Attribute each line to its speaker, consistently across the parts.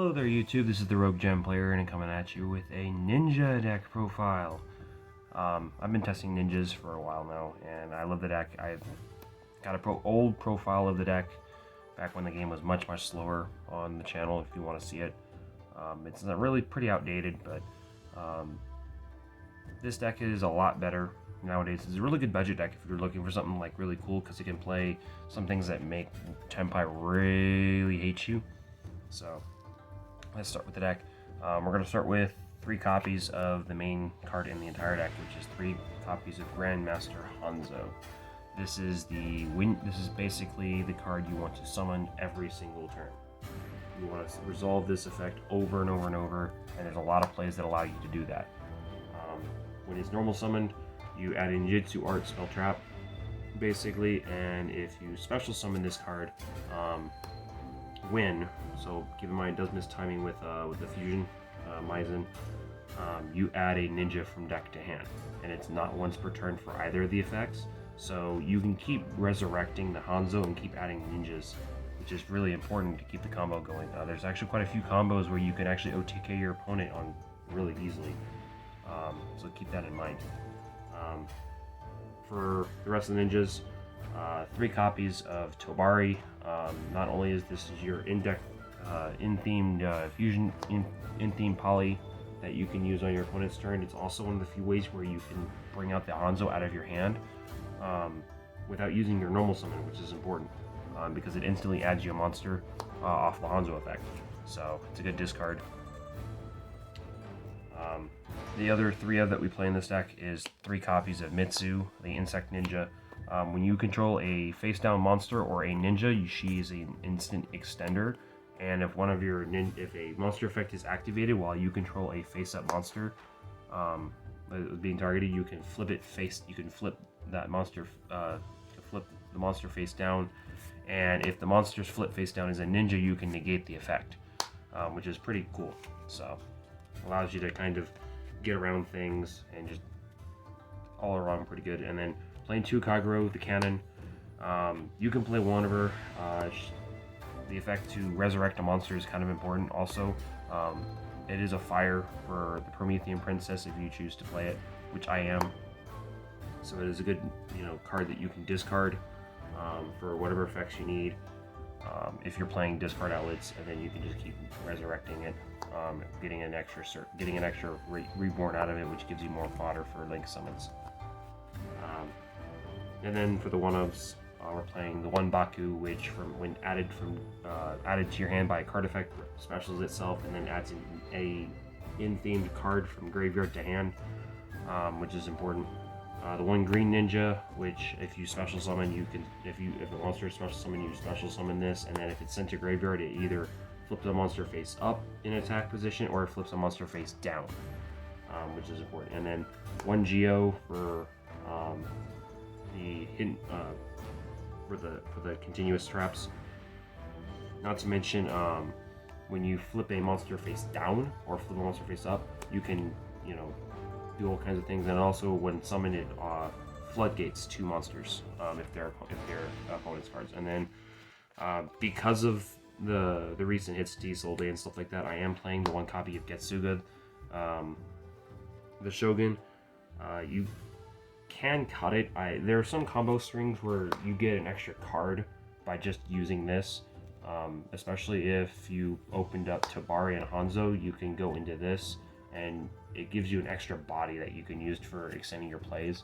Speaker 1: Hello there YouTube, this is the Rogue Gem player and I'm coming at you with a ninja deck profile. I've been testing ninjas for a while now and I love the deck. I've got a old profile of the deck back when the game was much slower on the channel if you want to see it. It's not really pretty outdated, but this deck is a lot better nowadays. It's a really good budget deck if you're looking for something like really cool because it can play some things that make Tenpai really hate you. So let's start with the deck. We're going to start with 3 copies of the main card in the entire deck, which is 3 copies of Grandmaster Hanzo. This is basically the card you want to summon every single turn. You want to resolve this effect over and over and over, and there's a lot of plays that allow you to do that. When it's normal summoned, you add in Jitsu Art Spell Trap, basically, and if you special summon this card, win. So keep in mind it does miss timing with the fusion, Maizen. You add a ninja from deck to hand, and it's not once per turn for either of the effects. So you can keep resurrecting the Hanzo and keep adding ninjas, which is really important to keep the combo going. There's actually quite a few combos where you can actually OTK your opponent on really easily. So keep that in mind. For the rest of the ninjas, 3 copies of Tobari. Not only is this your in-themed fusion in-theme poly that you can use on your opponent's turn, it's also one of the few ways where you can bring out the Hanzo out of your hand without using your normal summon, which is important because it instantly adds you a monster off the Hanzo effect. So it's a good discard. The other 3 that we play in this deck is 3 copies of Mitsu, the Insect Ninja. When you control a face-down monster or a ninja, she is an instant extender, and if one of your if a monster effect is activated while you control a face-up monster being targeted, you can flip it face. You can flip that monster, flip the monster face down, and if the monster's flip face down is a ninja, you can negate the effect, which is pretty cool. So allows you to kind of get around things and just all around pretty good. And then playing 2 Kagero, the cannon. You can play one of her. The effect to resurrect a monster is kind of important also. It is a fire for the Promethean Princess if you choose to play it, which I am. So it is a good card that you can discard for whatever effects you need. If you're playing discard outlets, and then you can just keep resurrecting it, getting an extra reborn out of it, which gives you more fodder for link summons. And then for the 1-ofs, we're playing the 1 Baku, which when added to your hand by a card effect, specials itself and then adds in themed card from graveyard to hand, which is important. The 1 Green Ninja, which if you special summon, you can if the monster is special summon, you special summon this, and then if it's sent to graveyard, it either flips the monster face up in attack position or it flips the monster face down, which is important. And then 1 Geo for the hidden for the continuous traps. Not to mention when you flip a monster face down or flip a monster face up, you can do all kinds of things. And also when summoned, it floodgates 2 monsters if they're opponent's cards. And then because of the recent hits to Isolde and stuff like that, I am playing the 1 copy of Getsuga, the Shogun. You can cut it. There are some combo strings where you get an extra card by just using this, especially if you opened up Tobari and Hanzo. You can go into this and it gives you an extra body that you can use for extending your plays,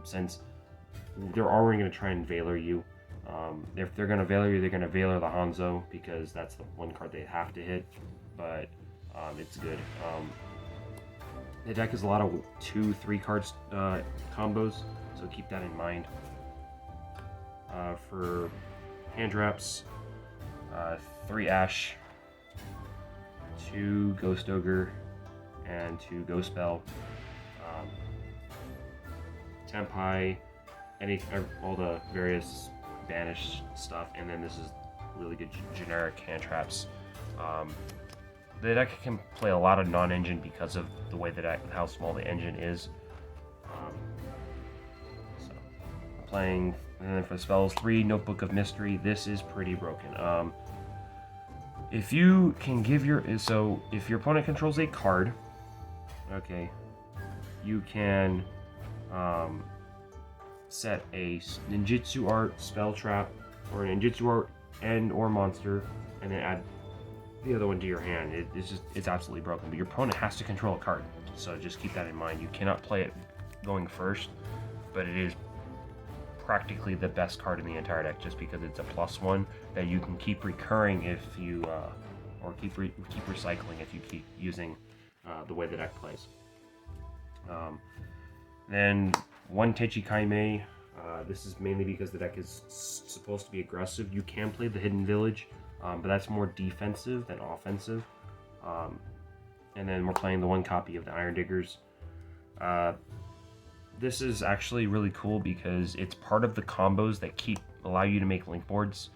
Speaker 1: since they're already going to try and Valor you. If they're going to Valor you, they're going to Valor the Hanzo because that's the 1 card they have to hit, but it's good. The deck is a lot of 2-3 cards combos, so keep that in mind. For hand traps, 3 Ash, 2 Ghost Ogre, and 2 Ghost Spell. Tenpai, all the various banished stuff, and then this is really good generic hand traps. The deck can play a lot of non-engine because of the way how small the engine is. So I'm playing, and then for the spells, 3 Notebook of Mystery. This is pretty broken. If you can give your if your opponent controls a card, okay, you can set a ninjutsu art, spell trap, or a ninjutsu art and or monster, and then add the other one to your hand. It's absolutely broken. But your opponent has to control a card, so just keep that in mind. You cannot play it going first, but it is practically the best card in the entire deck, just because it's a +1 that you can keep recurring if you or keep recycling if you keep using the way the deck plays. Then one Techi Kaimei. This is mainly because the deck is supposed to be aggressive. You can play the Hidden Village, but that's more defensive than offensive. And then we're playing the one copy of the Iron Diggers. This is actually really cool because it's part of the combos that allow you to make link boards.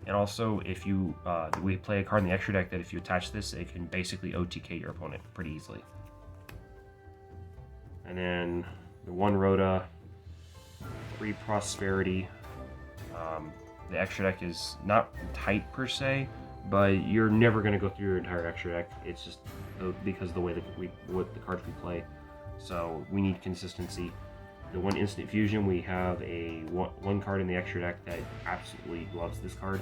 Speaker 1: And also, if you we play a card in the extra deck that if you attach this, it can basically OTK your opponent pretty easily. And then the one Rhoda, 3 Prosperity. The extra deck is not tight per se, but you're never going to go through your entire extra deck. It's just because of the way that what the cards we play. So we need consistency. The one Instant Fusion, we have a one card in the extra deck that absolutely loves this card.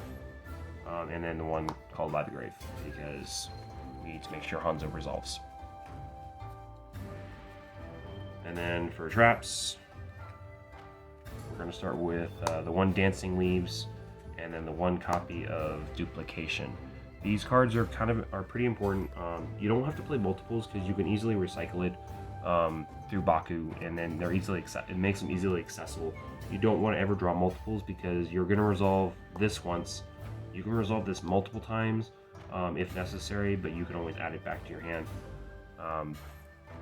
Speaker 1: And then the one called By the Grave, because we need to make sure Hanzo resolves. And then for traps, we're going to start with the one Dancing Leaves, and then the one copy of Duplication. These cards are pretty important. You don't have to play multiples because you can easily recycle it through Baku, and then it makes them easily accessible. You don't want to ever draw multiples because you're going to resolve this once. You can resolve this multiple times if necessary, but you can always add it back to your hand.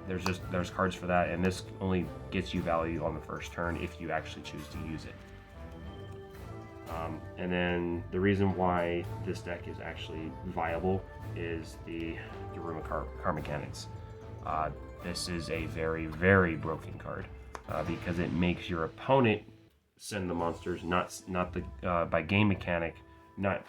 Speaker 1: There's cards for that, and this only gets you value on the first turn if you actually choose to use it. And then the reason why this deck is actually viable is the Daruma Car Mechanics. This is a very, very broken card because it makes your opponent send the monsters, not by game mechanic, not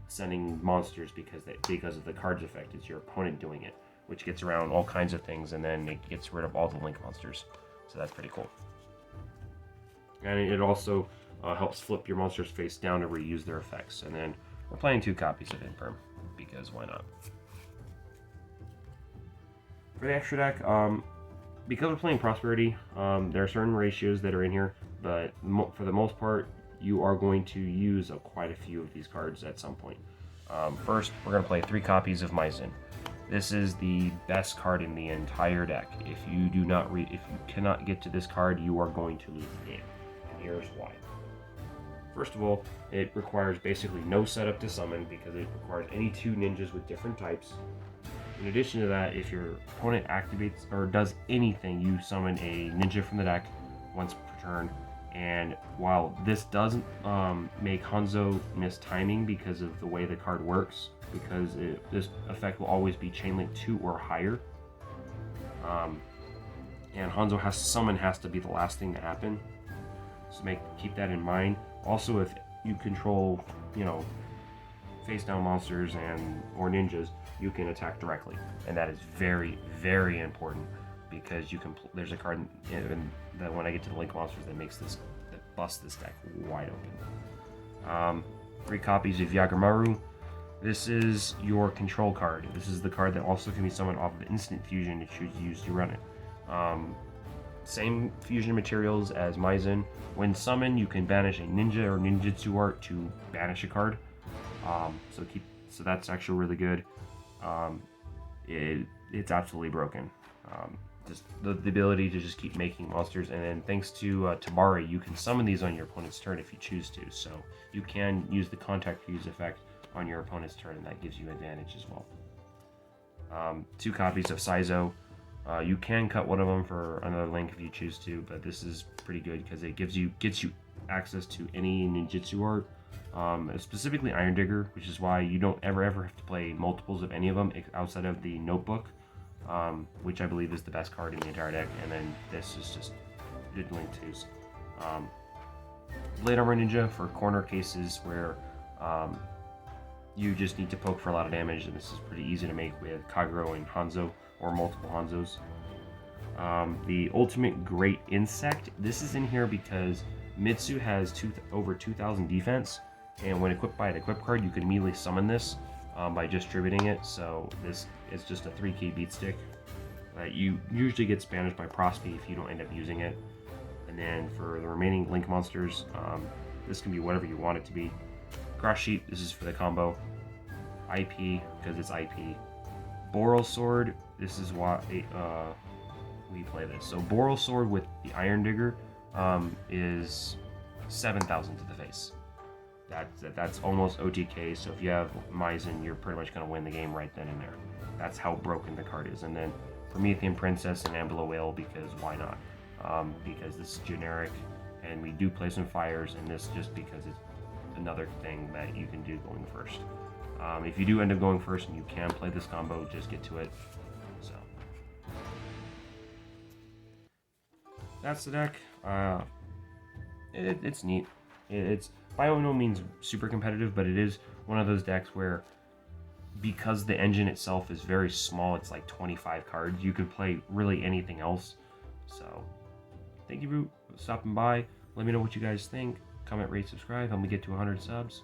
Speaker 1: sending monsters because of the card's effect. It's your opponent doing it, which gets around all kinds of things, and then it gets rid of all the link monsters. So that's pretty cool. And it also helps flip your monsters face down to reuse their effects. And then we're playing 2 copies of Imperm, because why not? For the extra deck, because we're playing Prosperity, there are certain ratios that are in here, but for the most part, you are going to use quite a few of these cards at some point. First, we're going to play 3 copies of Maizen. This is the best card in the entire deck. If you cannot get to this card, you are going to lose the game. And here's why. First of all, it requires basically no setup to summon because it requires any 2 ninjas with different types. In addition to that, if your opponent activates or does anything, you summon a ninja from the deck once per turn. And while this doesn't make Hanzo miss timing because of the way the card works, because this effect will always be chain link 2 or higher, and Hanzo has to be the last thing to happen. So keep that in mind. Also, if you control, face down monsters or ninjas, you can attack directly, and that is very, very important because there's a card that when I get to the link monsters that busts this deck wide open. 3 copies of Yagamaru. This is your control card. This is the card that also can be summoned off of Instant Fusion if you use to run it. Same fusion materials as Maizen. When summoned, you can banish a ninja or ninjutsu art to banish a card. So that's actually really good. It's absolutely broken. Just the ability to just keep making monsters, and then thanks to Tabari, you can summon these on your opponent's turn if you choose to. So you can use the contact fuse effect on your opponent's turn, and that gives you advantage as well. 2 copies of Saizo. You can cut one of them for another link if you choose to, but this is pretty good because it gets you access to any ninjutsu art, specifically Iron Digger, which is why you don't ever have to play multiples of any of them outside of the Notebook, which I believe is the best card in the entire deck, and then this is just good link twos. Blade Armor Ninja for corner cases where You just need to poke for a lot of damage, and this is pretty easy to make with Kagero and Hanzo, or multiple Hanzos. The ultimate great insect. This is in here because Mitsu has over 2,000 defense, and when equipped by an equip card, you can immediately summon this by distributing it. So this is just a 3k beat stick that you usually get banished by Prospe if you don't end up using it. And then for the remaining Link monsters, this can be whatever you want it to be. Cross Sheet, this is for the combo. IP, because it's IP. Boral Sword, this is why we play this. So Boral Sword with the Iron Digger is 7,000 to the face. That's almost OTK, so if you have Maizen, you're pretty much going to win the game right then and there. That's how broken the card is. And then Promethean Princess and Ambula Whale, because why not? Because this is generic, and we do play some fires, and this just because it's another thing that you can do going first. If you do end up going first and you can play this combo, just get to it. So that's the deck. It's neat. It's by no means super competitive, but it is one of those decks where, because the engine itself is very small, it's like 25 cards, you could play really anything else. So thank you for stopping by. Let me know what you guys think. Comment, rate, subscribe. Help me get to 100 subs.